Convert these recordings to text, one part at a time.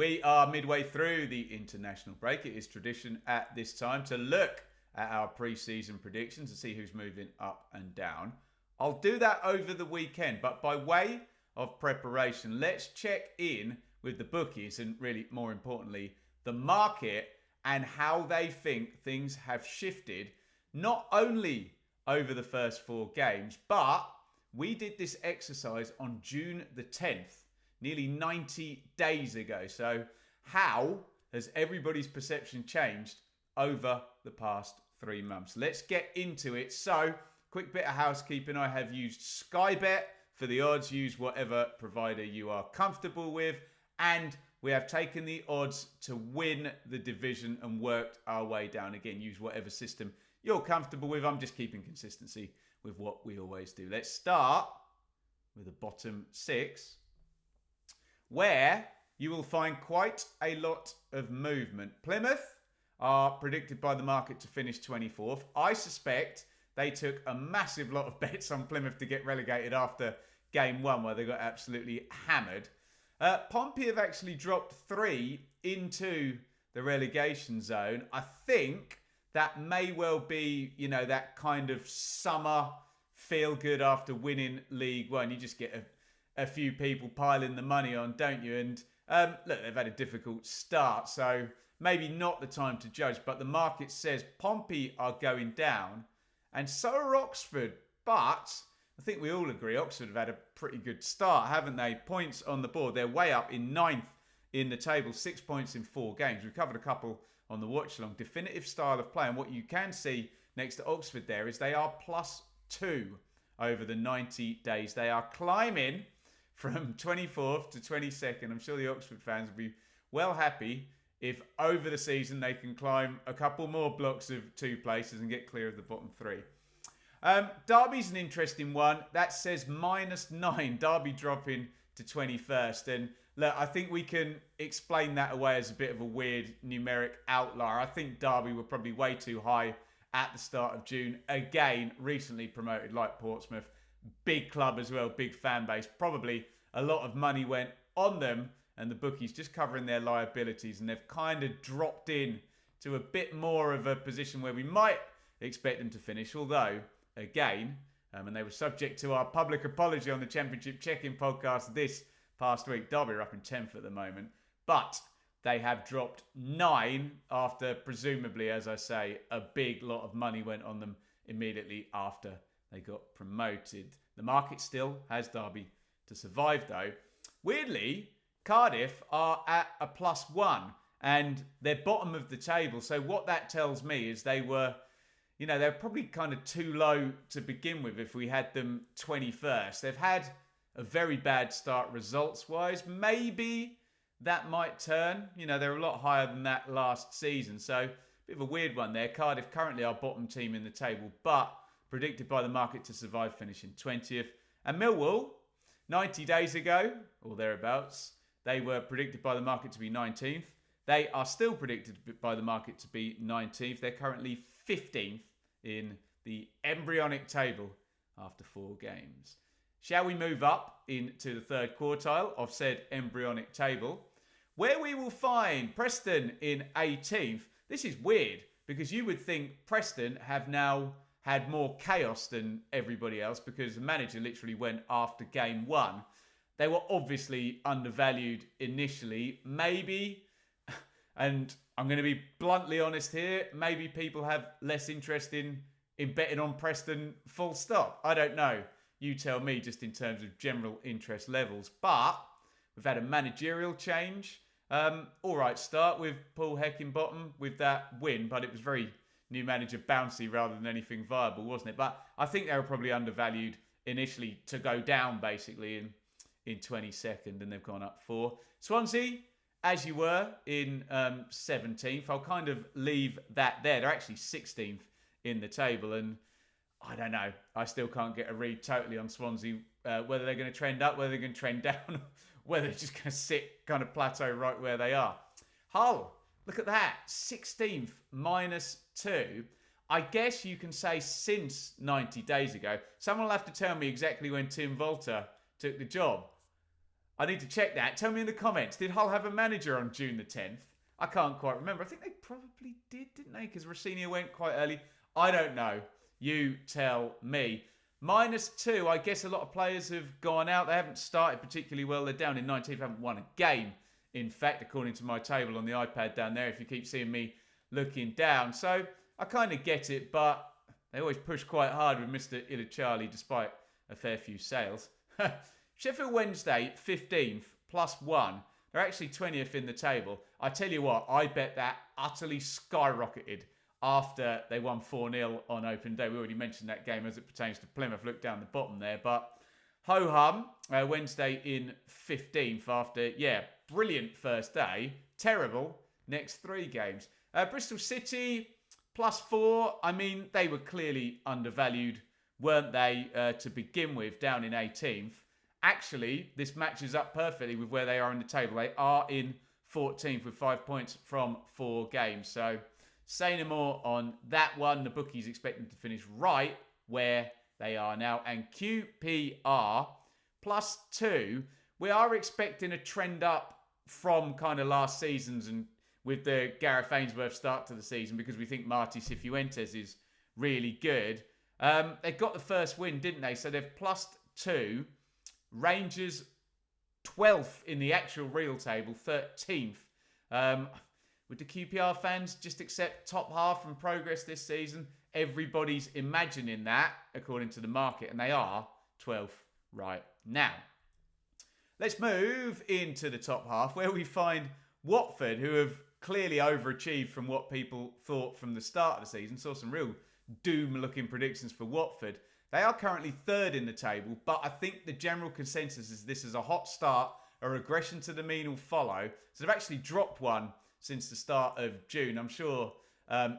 We are midway through the international break. It is tradition at this time to look at our pre-season predictions and see who's moving up and down. I'll do that over the weekend, but by way of preparation, let's check in with the bookies and really, more importantly, the market and how they think things have shifted, not only over the first 4 games, but we did this exercise on June the 10th, nearly 90 days ago. So how has everybody's perception changed over the past 3 months? Let's get into it. So, quick bit of housekeeping. I have used Sky Bet for the odds. Use whatever provider you are comfortable with. And we have taken the odds to win the division and worked our way down. Again, use whatever system you're comfortable with. I'm just keeping consistency with what we always do. Let's start with the bottom 6, where you will find quite a lot of movement. Plymouth are predicted by the market to finish 24th. I suspect they took a massive lot of bets on Plymouth to get relegated after game 1, where they got absolutely hammered. Pompey have actually dropped 3 into the relegation zone. I think that may well be, that kind of summer feel good after winning League One. You just get a few people piling the money on, don't you? And look, they've had a difficult start, so maybe not the time to judge. But the market says Pompey are going down, and so are Oxford. But I think we all agree Oxford have had a pretty good start, haven't they? Points on the board. They're way up in 9th in the table, 6 points in 4 games. We've covered a couple on the watch along. Definitive style of play. And what you can see next to Oxford there is they are +2 over the 90 days. They are climbing from 24th to 22nd. I'm sure the Oxford fans will be well happy if over the season they can climb a couple more blocks of 2 places and get clear of the bottom 3. Derby's an interesting one. That says -9. Derby dropping to 21st. And look, I think we can explain that away as a bit of a weird numeric outlier. I think Derby were probably way too high at the start of June. Again, recently promoted like Portsmouth. Big club as well, big fan base. Probably a lot of money went on them, and the bookies just covering their liabilities, and they've kind of dropped in to a bit more of a position where we might expect them to finish. Although, again, and they were subject to our public apology on the Championship Check-In podcast this past week. Derby are up in 10th at the moment, but they have dropped 9 after, presumably, as I say, a big lot of money went on them immediately after they got promoted. The market still has Derby to survive, though. Weirdly, Cardiff are at a +1, and they're bottom of the table. So what that tells me is they were they're probably kind of too low to begin with if we had them 21st. They've had a very bad start results-wise. Maybe that might turn. They're a lot higher than that last season. So, a bit of a weird one there. Cardiff currently our bottom team in the table, but predicted by the market to survive, finishing 20th. And Millwall, 90 days ago, or thereabouts, they were predicted by the market to be 19th. They are still predicted by the market to be 19th. They're currently 15th in the embryonic table after 4 games. Shall we move up into the 3rd quartile of said embryonic table, where we will find Preston in 18th. This is weird because you would think Preston have now had more chaos than everybody else because the manager literally went after game 1. They were obviously undervalued initially. Maybe, and I'm going to be bluntly honest here, maybe people have less interest in betting on Preston full stop. I don't know. You tell me just in terms of general interest levels. But we've had a managerial change. All right start with Paul Heckingbottom with that win, but it was very new manager bouncy rather than anything viable, wasn't it? But I think they were probably undervalued initially to go down basically in 22nd, and they've gone up 4. Swansea, as you were in 17th. I'll kind of leave that there. They're actually 16th in the table, and I don't know. I still can't get a read totally on Swansea, whether they're going to trend up, whether they're going to trend down, whether they're just going to sit kind of plateau right where they are. Hull, look at that. 16th, -2. I guess you can say since 90 days ago. Someone will have to tell me exactly when Tim Volta took the job. I need to check that. Tell me in the comments. Did Hull have a manager on June the 10th? I can't quite remember. I think they probably didn't they? Because Rossini went quite early. I don't know. You tell me. -2. I guess a lot of players have gone out. They haven't started particularly well. They're down in 19th. Haven't won a game. In fact, according to my table on the iPad down there, if you keep seeing me looking down. So I kind of get it, but they always push quite hard with Mr. Iliciali despite a fair few sales. Sheffield Wednesday, 15th, +1. They're actually 20th in the table. I tell you what, I bet that utterly skyrocketed after they won 4-0 on open day. We already mentioned that game as it pertains to Plymouth. Look down the bottom there. But ho-hum, Wednesday in 15th after, brilliant first day. Terrible next 3 games. Bristol City, +4. I mean, they were clearly undervalued, weren't they, to begin with, down in 18th. Actually, this matches up perfectly with where they are in the table. They are in 14th with 5 points from 4 games. So, say no more on that one. The bookies expect them to finish right where they are now. And QPR, +2. We are expecting a trend up from kind of last season's and with the Gareth Ainsworth start to the season because we think Marty Cifuentes is really good. They got the first win, didn't they? So they've +2. Rangers 12th in the actual real table, 13th. Would the QPR fans just accept top half from progress this season? Everybody's imagining that, according to the market, and they are 12th right now. Let's move into the top half, where we find Watford, who have clearly overachieved from what people thought from the start of the season. Saw some real doom-looking predictions for Watford. They are currently 3rd in the table, but I think the general consensus is this is a hot start. A regression to the mean will follow. So they've actually dropped one since the start of June. I'm sure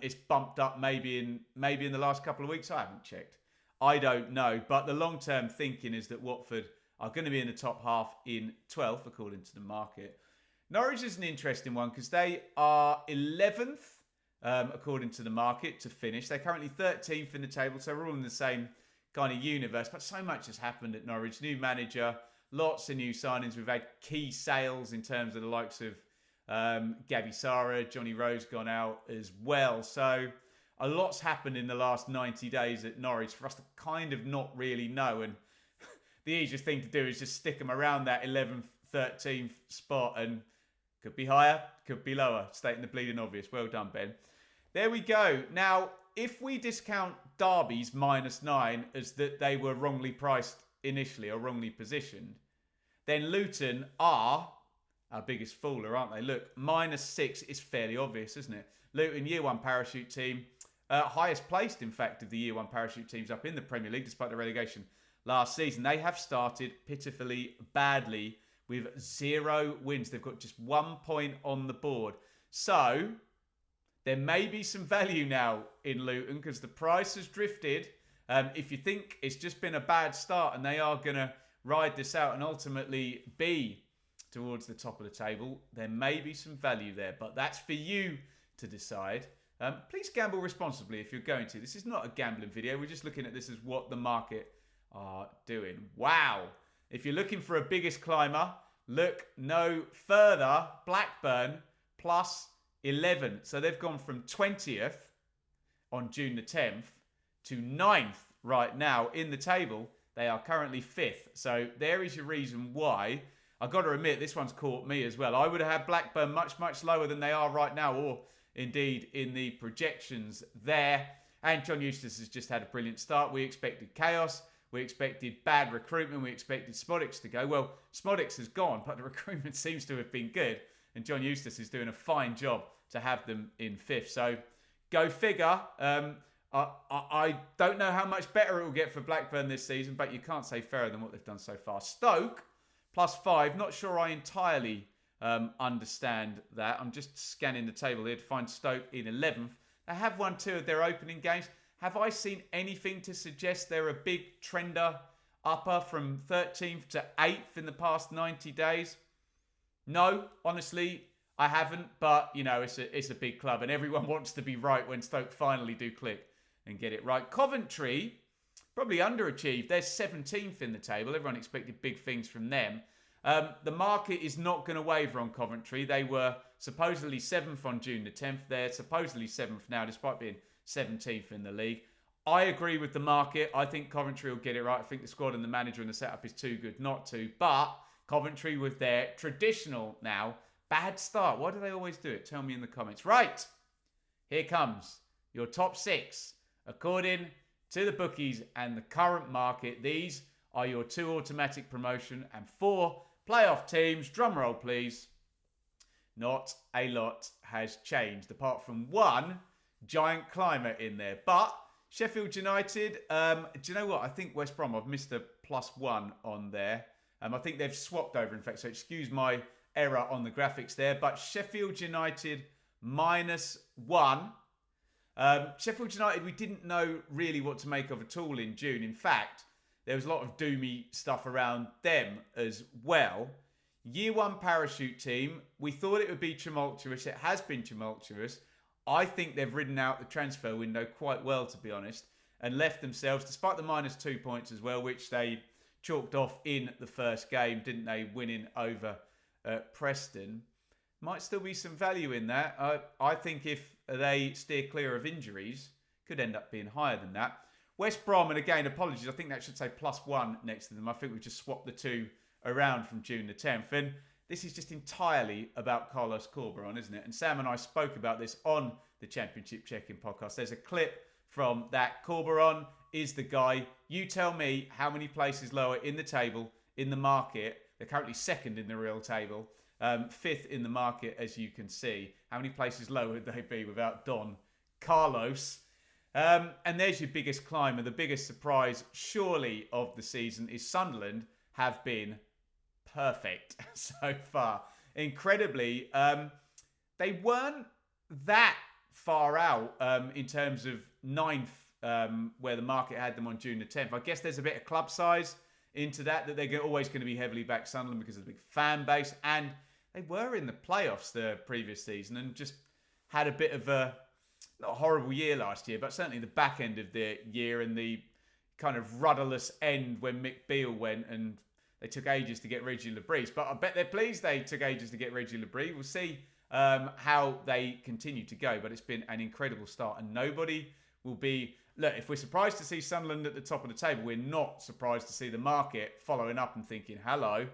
it's bumped up maybe in the last couple of weeks. I haven't checked. I don't know. But the long-term thinking is that Watford are going to be in the top half in 12th, according to the market. Norwich is an interesting one because they are 11th, according to the market, to finish. They're currently 13th in the table, so we're all in the same kind of universe. But so much has happened at Norwich. New manager, lots of new signings. We've had key sales in terms of the likes of Gavi Sara, Johnny Rose gone out as well. So a lot's happened in the last 90 days at Norwich for us to kind of not really know. And the easiest thing to do is just stick them around that 11th, 13th spot, and could be higher, could be lower. Stating the bleeding obvious. Well done, Ben. There we go. Now, if we discount Derby's -9 as that they were wrongly priced initially or wrongly positioned, then Luton are our biggest fooler, aren't they? Look, -6 is fairly obvious, isn't it? Luton, year 1 parachute team. Highest placed, in fact, of the year 1 parachute teams up in the Premier League, despite the relegation last season. They have started pitifully badly with 0 wins. They've got just 1 point on the board. So there may be some value now in Luton because the price has drifted. If you think it's just been a bad start and they are going to ride this out and ultimately be towards the top of the table, there may be some value there. But that's for you to decide. Please gamble responsibly if you're going to. This is not a gambling video. We're just looking at this as what the market are doing. Wow. If you're looking for a biggest climber, look no further. Blackburn +11. So they've gone from 20th on June the 10th to 9th right now in the table. They are currently 5th. So there is your reason why. I've got to admit, this one's caught me as well. I would have had Blackburn much, much lower than they are right now, or indeed in the projections there. And John Eustace has just had a brilliant start. We expected chaos. We expected bad recruitment. We expected Smodics to go. Well, Smodics has gone, but the recruitment seems to have been good. And John Eustace is doing a fine job to have them in 5th. So go figure. I don't know how much better it will get for Blackburn this season, but you can't say fairer than what they've done so far. Stoke +5. Not sure I entirely understand that. I'm just scanning the table here to find Stoke in 11th. They have won 2 of their opening games. Have I seen anything to suggest they're a big trender upper from 13th to 8th in the past 90 days? No, honestly, I haven't. But, you know, it's a big club and everyone wants to be right when Stoke finally do click and get it right. Coventry, probably underachieved. They're 17th in the table. Everyone expected big things from them. The market is not going to waver on Coventry. They were supposedly 7th on June the 10th. They're supposedly 7th now, despite being 17th in the league. I agree with the market. I think Coventry will get it right. I think the squad and the manager and the setup is too good not to. But Coventry with their traditional now bad start. Why do they always do it? Tell me in the comments. Right. Here comes your top 6. According to the bookies and the current market, these are your 2 automatic promotion and 4 playoff teams. Drum roll, please. Not a lot has changed, apart from one giant climber in there. But Sheffield United, do you know what? I think West Brom, I've missed a +1 on there. I think they've swapped over, in fact, so excuse my error on the graphics there. But Sheffield United -1. Sheffield United, we didn't know really what to make of at all in June. In fact, there was a lot of doomy stuff around them as well. Year 1 parachute team, we thought it would be tumultuous. It has been tumultuous. I think they've ridden out the transfer window quite well, to be honest, and left themselves, despite the -2 points as well, which they chalked off in the first game, didn't they, winning over Preston. Might still be some value in that. I think if they steer clear of injuries, could end up being higher than that. West Brom, and again, apologies, I think that should say +1 next to them. I think we've just swapped the 2 around from June the 10th. And this is just entirely about Carlos Corberan, isn't it? And Sam and I spoke about this on the Championship Check-In podcast. There's a clip from that. Corberan is the guy. You tell me how many places lower in the table, in the market. They're currently 2nd in the real table. 5th in the market, as you can see. How many places lower would they be without Don Carlos? And there's your biggest climber. The biggest surprise, surely, of the season is Sunderland have been perfect so far. Incredibly, they weren't that far out in terms of 9th, where the market had them on June the 10th. I guess there's a bit of club size into that they're always going to be heavily back Sunderland because of the big fan base. And they were in the playoffs the previous season and just had a bit of a, not a horrible year last year, but certainly the back end of the year and the kind of rudderless end when Mick Beale went and they took ages to get Reggie Labrie. But I bet they're pleased they took ages to get Reggie Labrie. We'll see how they continue to go. But it's been an incredible start. And nobody will be... Look, if we're surprised to see Sunderland at the top of the table, we're not surprised to see the market following up and thinking, hello,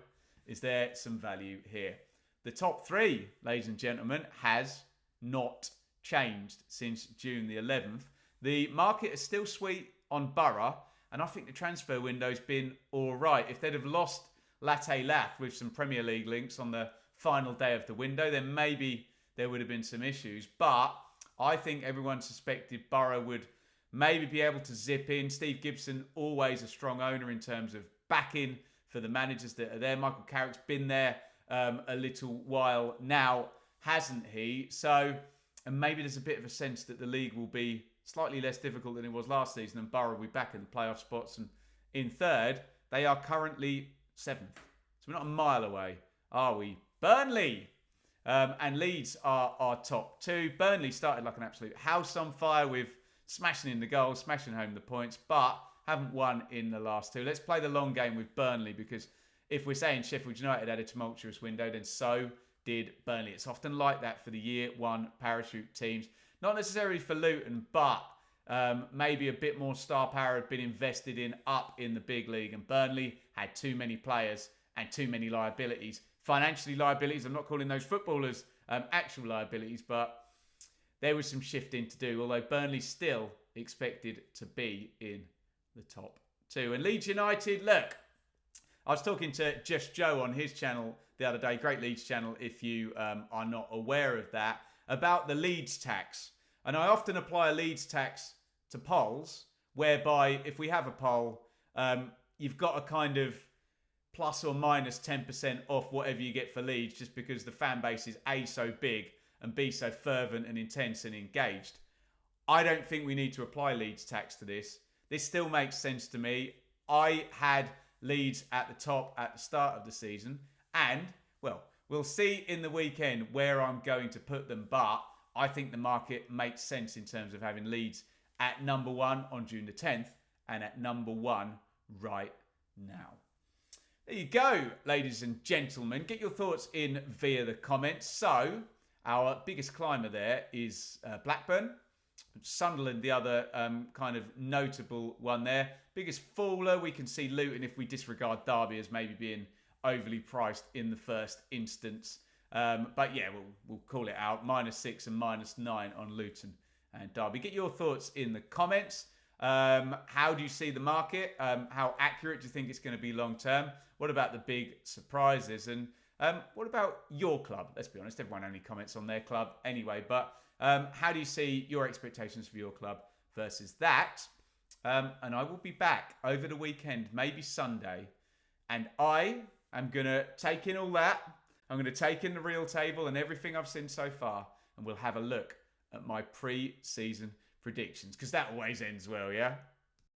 is there some value here? The top 3, ladies and gentlemen, has not changed since June the 11th. The market is still sweet on Borough. And I think the transfer window's been all right. If they'd have lost Latte Lath with some Premier League links on the final day of the window, then maybe there would have been some issues. But I think everyone suspected Borough would maybe be able to zip in. Steve Gibson, always a strong owner in terms of backing for the managers that are there. Michael Carrick's been there a little while now, hasn't he? So, and maybe there's a bit of a sense that the league will be slightly less difficult than it was last season, and Borough will be back in the playoff spots. And in 3rd, they are currently 7th. So we're not a mile away, are we? Burnley and Leeds are our top 2. Burnley started like an absolute house on fire with smashing in the goals, smashing home the points, but haven't won in the last 2. Let's play the long game with Burnley, because if we're saying Sheffield United had a tumultuous window, then so did Burnley. It's often like that for the year 1 parachute teams. Not necessarily for Luton, but maybe a bit more star power had been invested in up in the big league. And Burnley had too many players and too many liabilities. Financially liabilities, I'm not calling those footballers actual liabilities, but there was some shifting to do. Although Burnley still expected to be in the top 2. And Leeds United, look, I was talking to Just Joe on his channel the other day, great Leeds channel if you are not aware of that, about the Leeds tax. And I often apply a Leeds tax to polls, whereby if we have a poll, you've got a kind of plus or minus 10% off whatever you get for Leeds, just because the fan base is A, so big, and B, so fervent and intense and engaged. I don't think we need to apply Leeds tax to this. This still makes sense to me. I had Leeds at the top at the start of the season, and, well, we'll see in the weekend where I'm going to put them, but I think the market makes sense in terms of having Leeds at number 1 on June the 10th and at number 1 right now. There you go, ladies and gentlemen. Get your thoughts in via the comments. So, our biggest climber there is Blackburn. Sunderland, the other kind of notable one there. Biggest faller, we can see Luton, if we disregard Derby as maybe being overly priced in the first instance. But yeah, we'll call it out. -6 and -9 on Luton and Derby. Get your thoughts in the comments. How do you see the market? How accurate do you think it's going to be long term? What about the big surprises? And what about your club? Let's be honest, everyone only comments on their club anyway. But how do you see your expectations for your club versus that? And I will be back over the weekend, maybe Sunday. And I am going to take in all that. I'm going to take in the real table and everything I've seen so far. And we'll have a look at my pre-season predictions. Because that always ends well, yeah?